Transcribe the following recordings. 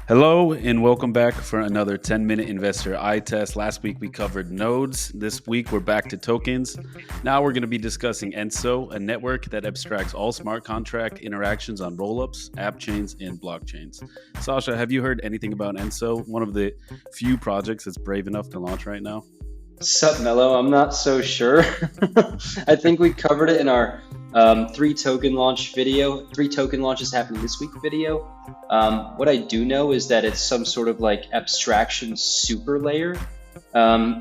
Hello and welcome back for another 10-minute investor eye test. Last week we covered nodes. This week we're back to tokens. Now we're going to be discussing Enso, a network that abstracts all smart contract interactions on rollups, app chains, and blockchains. Sasha, have you heard anything about Enso? One of the few projects that's brave enough to launch right now. Sup, Mello? I'm not so sure. I think we covered it in our three token launch video. Three token launches happening this week video. What I do know is that it's some sort of like abstraction super layer.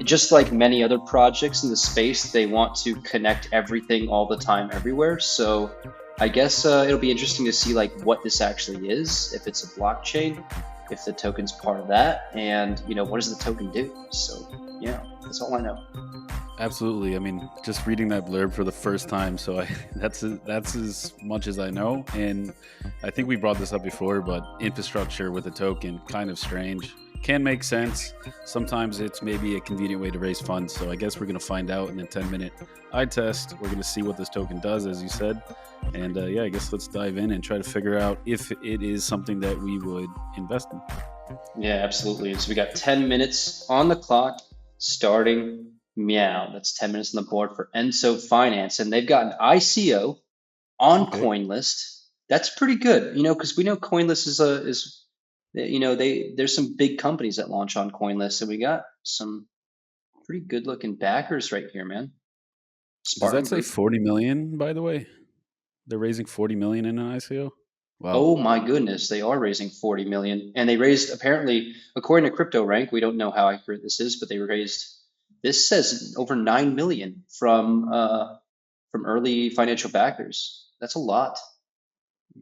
Just like many other projects in the space, they want to connect everything all the time, everywhere. So I guess it'll be interesting to see like what this actually is, if it's a blockchain, if the token's part of that, and what does the token do? So yeah, that's all I know. Absolutely. I mean, just reading that blurb for the first time, so that's as much as I know. And I think we brought this up before, but infrastructure with a token, kind of strange. Can make sense. Sometimes it's maybe a convenient way to raise funds. So I guess we're going to find out in a 10-minute eye test. We're going to see what this token does, as you said. And yeah, I guess let's dive in and try to figure out if it is something that we would invest in. Yeah, absolutely. So we got 10 minutes on the clock starting meow. That's 10 minutes on the board for Enso Finance. And they've got an ICO on Okay. CoinList. That's pretty good, because we know CoinList there's some big companies that launch on CoinList, and we got some pretty good looking backers right here, man. Does Spartan that say Group. 40 million, by the way? They're raising 40 million in an ICO? Wow. Oh my goodness, they are raising 40 million. And they raised, apparently, according to Crypto Rank, we don't know how accurate this is, but they raised, this says over 9 million from early financial backers. That's a lot.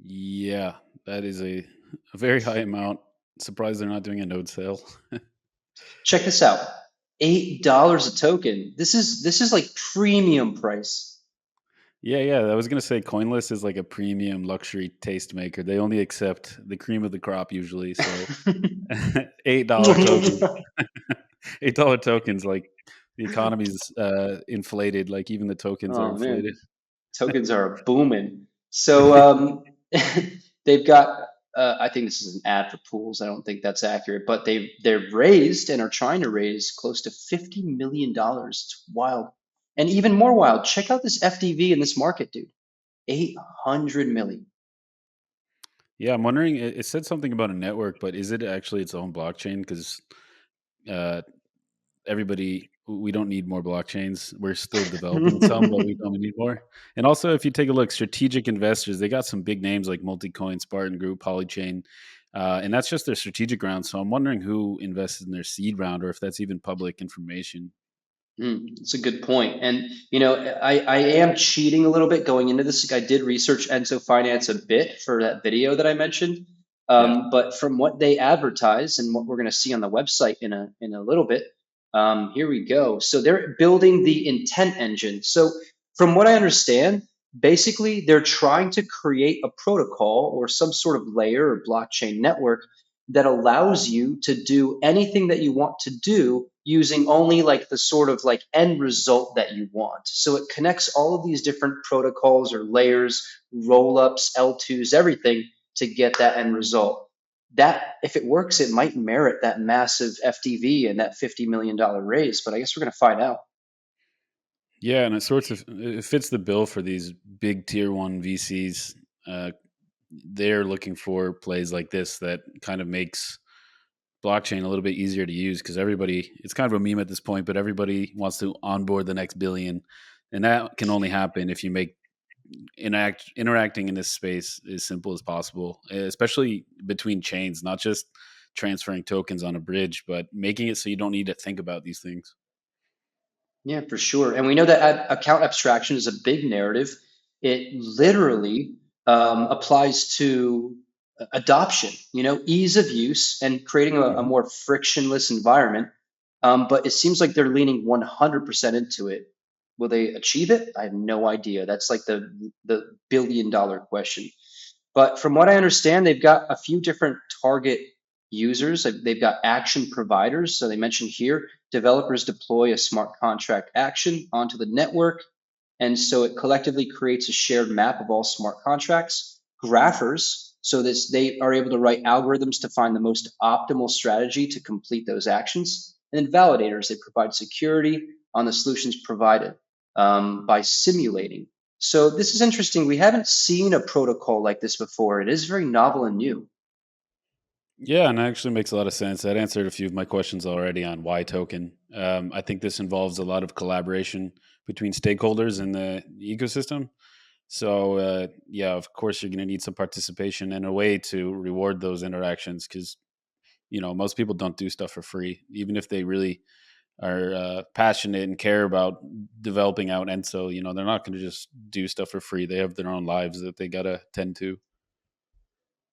Yeah, that is a very high amount. Surprised they're not doing a node sale. Check this out. $8 a token. This is like premium price. Yeah. I was gonna say CoinList is like a premium luxury tastemaker. They only accept the cream of the crop usually. So $8 tokens. $8 tokens, like the economy's inflated, like even the tokens are Oh inflated. man, tokens are booming. So they've got. I think this is an ad for pools. I don't think that's accurate, but they've raised and are trying to raise close to $50 million. It's wild, and even more wild. Check out this FDV in this market, dude. 800 million. Yeah, I'm wondering. It said something about a network, but is it actually its own blockchain? Because uh, everybody, we don't need more blockchains. We're still developing some, but we don't need more. And also, if you take a look, strategic investors, they got some big names like Multicoin, Spartan Group, Polychain, and that's just their strategic round. So I'm wondering who invested in their seed round, or if that's even public information. That's a good point. And I am cheating a little bit going into this. I did research Enso Finance a bit for that video that I mentioned. Yeah. But from what they advertise and what we're going to see on the website in a little bit, here we go. So they're building the intent engine. So from what I understand, basically they're trying to create a protocol or some sort of layer or blockchain network that allows you to do anything that you want to do using only like the sort of like end result that you want. So it connects all of these different protocols or layers, rollups, L2s, everything to get that end result. That if it works, it might merit that massive FDV and that $50 million raise. But I guess we're going to find out. Yeah, and it fits the bill for these big tier one VCs. Uh, they're looking for plays like this that kind of makes blockchain a little bit easier to use because everybody, it's kind of a meme at this point, but everybody wants to onboard the next billion, and that can only happen if you make interacting in this space as simple as possible, especially between chains, not just transferring tokens on a bridge, but making it so you don't need to think about these things. Yeah, for sure. And we know that account abstraction is a big narrative. It literally applies to adoption, ease of use and creating a Mhm. more frictionless environment. But it seems like they're leaning 100% into it. Will they achieve it? I have no idea. That's like the $1 billion question. But from what I understand, they've got a few different target users. They've got action providers. So they mentioned here, developers deploy a smart contract action onto the network. And so it collectively creates a shared map of all smart contracts. Graphers So this they are able to write algorithms to find the most optimal strategy to complete those actions. And then validators, they provide security on the solutions provided by simulating. So this is interesting. We haven't seen a protocol like this before. It is very novel and new. Yeah, and it actually makes a lot of sense. That answered a few of my questions already on why token. I think this involves a lot of collaboration between stakeholders in the ecosystem. So, yeah, of course, you're going to need some participation and a way to reward those interactions because, most people don't do stuff for free, even if they really are passionate and care about developing out. And so, they're not going to just do stuff for free. They have their own lives that they got to tend to.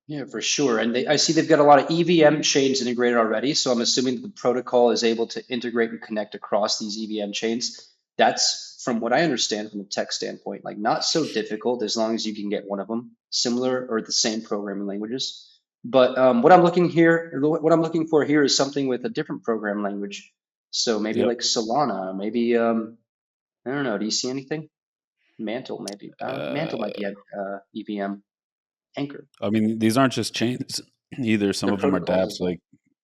Yeah, for sure. And I see they've got a lot of EVM chains integrated already. So I'm assuming that the protocol is able to integrate and connect across these EVM chains. That's from what I understand from a tech standpoint, like not so difficult as long as you can get one of them, similar or the same programming languages. But what I'm looking for here is something with a different program language. So maybe Yep. like Solana, maybe I don't know. Do you see anything? Mantle, maybe. Mantle Uh, might be at EVM Anchor. I mean, these aren't just chains either. Some They're of them are protocols as dApps. well. Like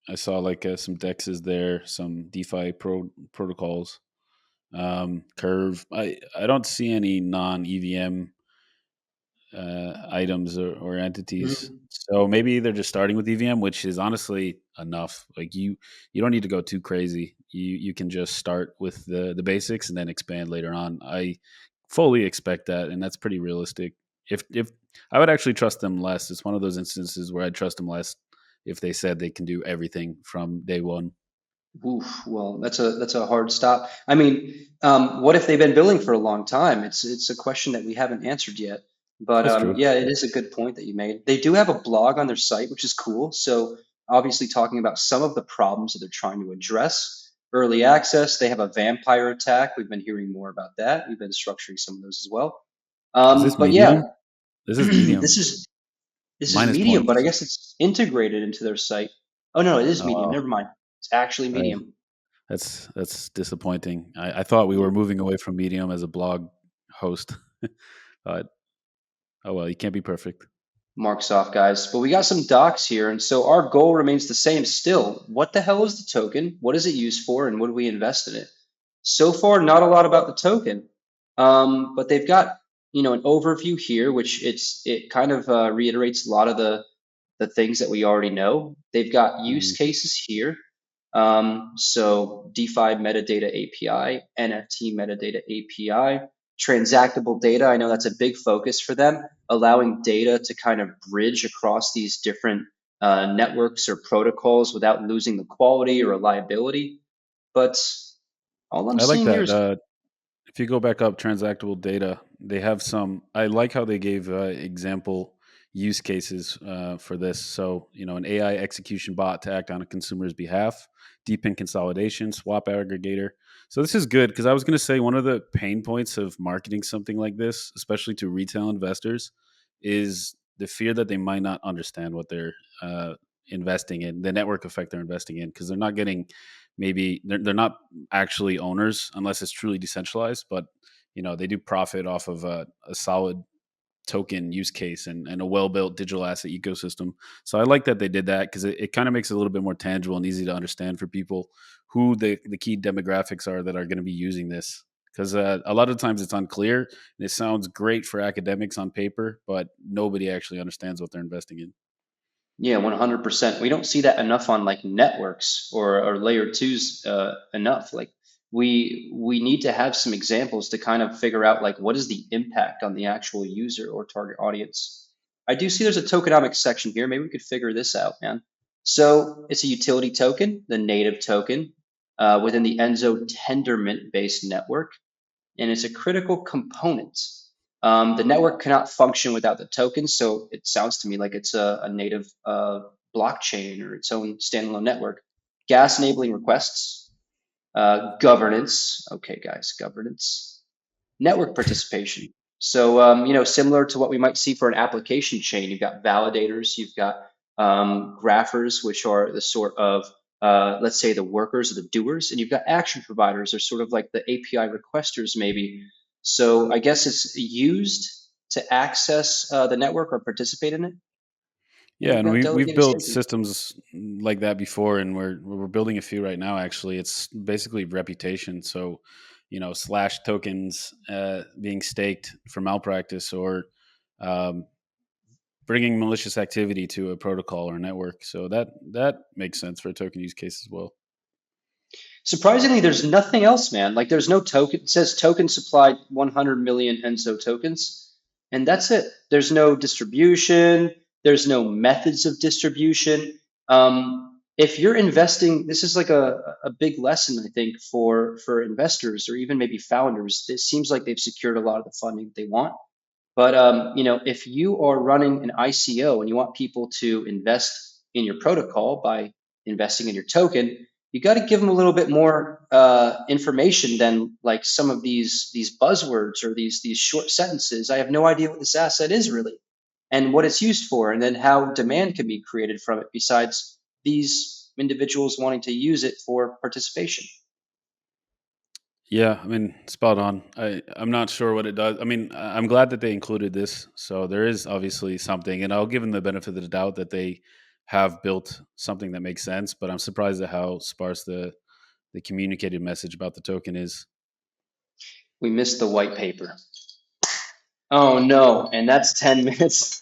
I saw, like some dexes there, some DeFi protocols, Curve. I don't see any non EVM items or entities. Mhm. So maybe they're just starting with EVM, which is honestly enough. Like you don't need to go too crazy. You can just start with the basics and then expand later on. I fully expect that, and that's pretty realistic. If I would actually trust them less. It's one of those instances where I trust them less if they said they can do everything from day one. Oof, well, that's a hard stop. I mean, what if they've been billing for a long time? It's a question that we haven't answered yet. But That's true. yeah, it is a good point that you made. They do have a blog on their site, which is cool. So obviously talking about some of the problems that they're trying to address. Early access, they have a vampire attack. We've been hearing more about that. We've been structuring some of those as well. Is this But yeah, medium? This is medium. this is Minus Medium, but I points. guess it's integrated into their site. Oh no, it is Oh Medium. wow. Never mind. It's actually Uh, Medium. that's disappointing. I thought we Yeah. were moving away from Medium as a blog host. But oh well, you can't be perfect. Marks off, guys. But we got some docs here, and so our goal remains the same still. What the hell is the token? What is it used for, and what do we invest in it? So far, not a lot about the token, but they've got an overview here, which it kind of reiterates a lot of the things that we already know. They've got use Mhm. cases here. So DeFi metadata API, NFT metadata API, transactable data. I know that's a big focus for them, allowing data to kind of bridge across these different networks or protocols without losing the quality or reliability. But all I'm I like seeing here that. is, If you go back up transactable data, they have some. I like how they gave example use cases for this. So, an AI execution bot to act on a consumer's behalf, deepen consolidation, swap aggregator. So, this is good because I was going to say one of the pain points of marketing something like this, especially to retail investors, is the fear that they might not understand what they're investing in, the network effect they're investing in, because they're not getting maybe they're not actually owners unless it's truly decentralized, but they do profit off of a solid token use case and a well-built digital asset ecosystem. So I like that they did that because it kind of makes it a little bit more tangible and easy to understand for people who the key demographics are that are going to be using this, because a lot of times it's unclear and it sounds great for academics on paper, but nobody actually understands what they're investing in. yeah, 100%. We don't see that enough on like networks or layer twos enough. Like we need to have some examples to kind of figure out like what is the impact on the actual user or target audience. I do see there's a tokenomics section here. Maybe we could figure this out, man. So it's a utility token, the native token within the Enso Tendermint based network, and it's a critical component. The network cannot function without the token, so it sounds to me like it's a native blockchain or its own standalone network. Gas enabling requests, governance. Okay, guys, governance, network participation. So, similar to what we might see for an application chain, you've got validators, you've got graphers, which are the sort of, let's say, the workers or the doers, and you've got action providers, or sort of like the API requesters, maybe. So, I guess it's used to access the network or participate in it. Yeah, You've and got we've delegated built staking. systems like that before, and we're building a few right now. Actually, it's basically reputation. So, slash tokens being staked for malpractice, or um, bringing malicious activity to a protocol or network. So that makes sense for a token use case as well. Surprisingly, there's nothing else, man. Like there's no token. It says token supplied 100 million Enso tokens, and that's it. There's no distribution. There's no methods of distribution. If you're investing, this is like a big lesson, I think, for investors or even maybe founders. It seems like they've secured a lot of the funding they want. But if you are running an ICO and you want people to invest in your protocol by investing in your token, you got to give them a little bit more information than like some of these buzzwords or these short sentences. I have no idea what this asset is really, and what it's used for, and then how demand can be created from it. Besides these individuals wanting to use it for participation. Yeah, I mean, spot on. I'm not sure what it does. I mean, I'm glad that they included this. So there is obviously something, and I'll give them the benefit of the doubt that they have built something that makes sense. But I'm surprised at how sparse the communicated message about the token is. We missed the white paper. Oh no, and that's 10 minutes.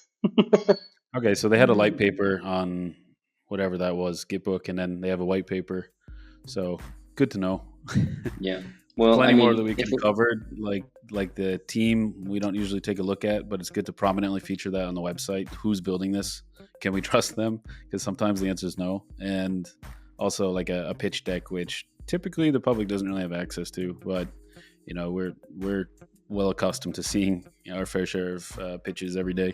Okay, so they had a light paper on whatever that was, Gitbook, and then they have a white paper. So good to know. Yeah. Well, I Plenty more that mean, we if can cover, like the team. We don't usually take a look at, but it's good to prominently feature that on the website. Who's building this? Can we trust them? Because sometimes the answer is no. And also like a pitch deck, which typically the public doesn't really have access to, but we're well accustomed to seeing our fair share of pitches every day.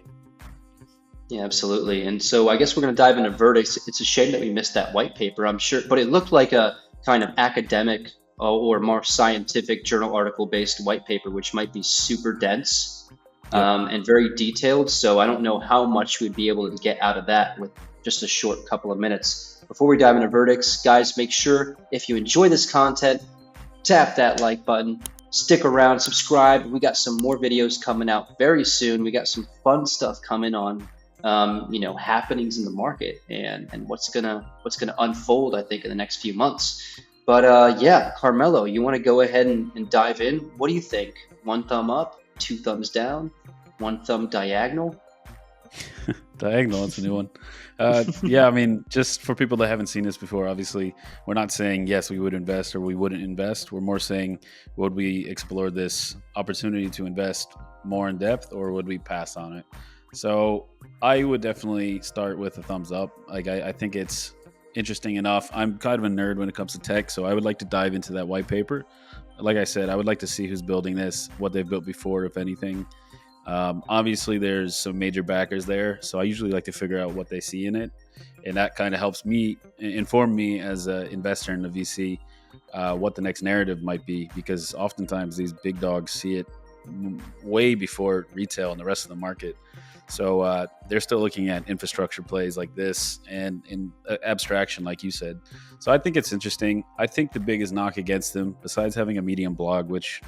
yeah, absolutely. And so I guess we're going to dive into verdicts. It's a shame that we missed that white paper, I'm sure, but it looked like a kind of academic or more scientific journal article based white paper, which might be super dense Yep. and very detailed. So I don't know how much we'd be able to get out of that with just a short couple of minutes. Before we dive into verdicts, guys, make sure if you enjoy this content, tap that like button, stick around, subscribe. We got some more videos coming out very soon. We got some fun stuff coming on, happenings in the market and what's gonna unfold, I think, in the next few months. But yeah, Carmelo, you want to go ahead and dive in? What do you think? One thumb up, two thumbs down, one thumb diagonal? Diagonal, that's a new one. Yeah, I mean, just for people that haven't seen this before, obviously, we're not saying yes, we would invest or we wouldn't invest. We're more saying, would we explore this opportunity to invest more in depth, or would we pass on it? So I would definitely start with a thumbs up. Like, I think it's interesting enough. I'm kind of a nerd when it comes to tech, so I would like to dive into that white paper. Like I said, I would like to see who's building this, what they've built before, if anything. Obviously, there's some major backers there, so I usually like to figure out what they see in it, and that kind of helps me inform me as an investor in the VC what the next narrative might be, because oftentimes these big dogs see it way before retail and the rest of the market. So they're still looking at infrastructure plays like this and in abstraction, like you said. So I think it's interesting. I think the biggest knock against them, besides having a Medium blog, which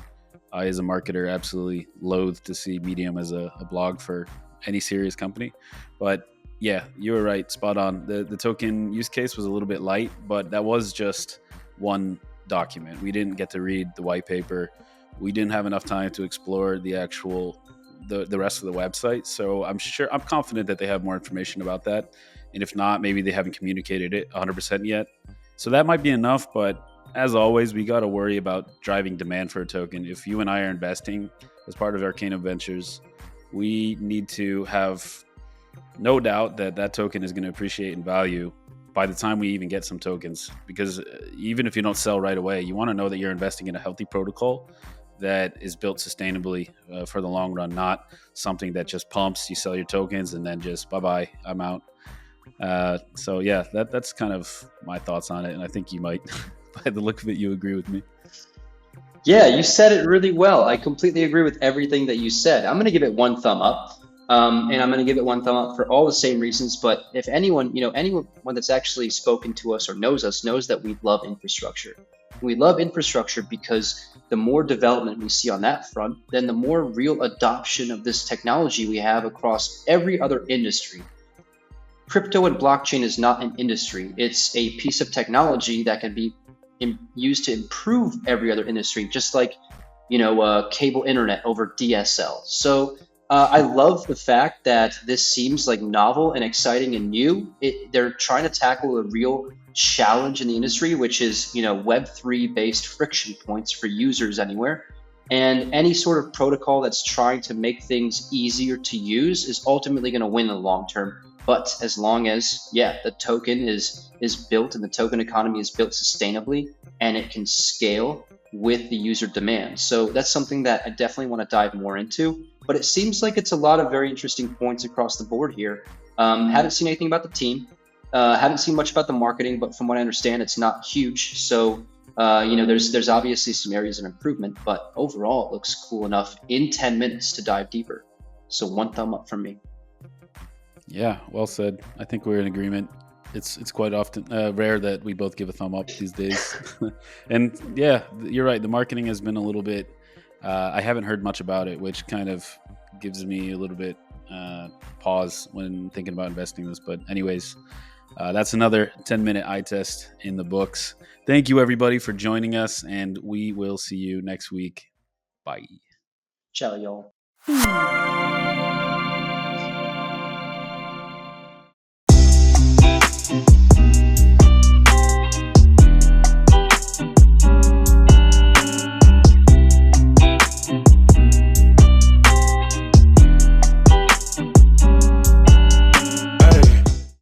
I, as a marketer, absolutely loathe to see Medium as a blog for any serious company. But yeah, you were right, spot on. The token use case was a little bit light, but that was just one document. We didn't get to read the white paper. We didn't have enough time to explore the actual the rest of the website. So I'm confident that they have more information about that. And if not, maybe they haven't communicated it 100% yet. So that might be enough, but as always, we got to worry about driving demand for a token. If you and I are investing as part of Arcanum Ventures, we need to have no doubt that that token is going to appreciate in value by the time we even get some tokens. Because even if you don't sell right away, you want to know that you're investing in a healthy protocol that is built sustainably for the long run, not something that just pumps, you sell your tokens, and then just bye-bye, I'm out. So yeah, that's kind of my thoughts on it. And I think you might, by the look of it, you agree with me. Yeah, you said it really well. I completely agree with everything that you said. I'm going to give it one thumb up. And I'm going to give it one thumb up for all the same reasons. But if anyone that's actually spoken to us or knows us knows that we love infrastructure. We love infrastructure because the more development we see on that front, then the more real adoption of this technology we have across every other industry. crypto and blockchain is not an industry. It's a piece of technology that can be used to improve every other industry, just like cable internet over DSL. So I love the fact that this seems like novel and exciting and new. They're trying to tackle a real challenge in the industry, which is Web3 based friction points for users anywhere. And any sort of protocol that's trying to make things easier to use is ultimately going to win in the long term. But as long as, the token is built and the token economy is built sustainably and it can scale with the user demand. So that's something that I definitely want to dive more into. But it seems like it's a lot of very interesting points across the board here. Haven't seen anything about the team. Haven't seen much about the marketing, but from what I understand, it's not huge. So there's obviously some areas of improvement, but overall, it looks cool enough in 10 minutes to dive deeper. So one thumb up from me. Yeah, well said. I think we're in agreement. It's quite often rare that we both give a thumb up these days. And yeah, you're right. The marketing has been a little bit. I haven't heard much about it, which kind of gives me a little bit pause when thinking about investing in this. But anyways, that's another 10-minute eye test in the books. Thank you, everybody, for joining us, and we will see you next week. Bye. Ciao, y'all.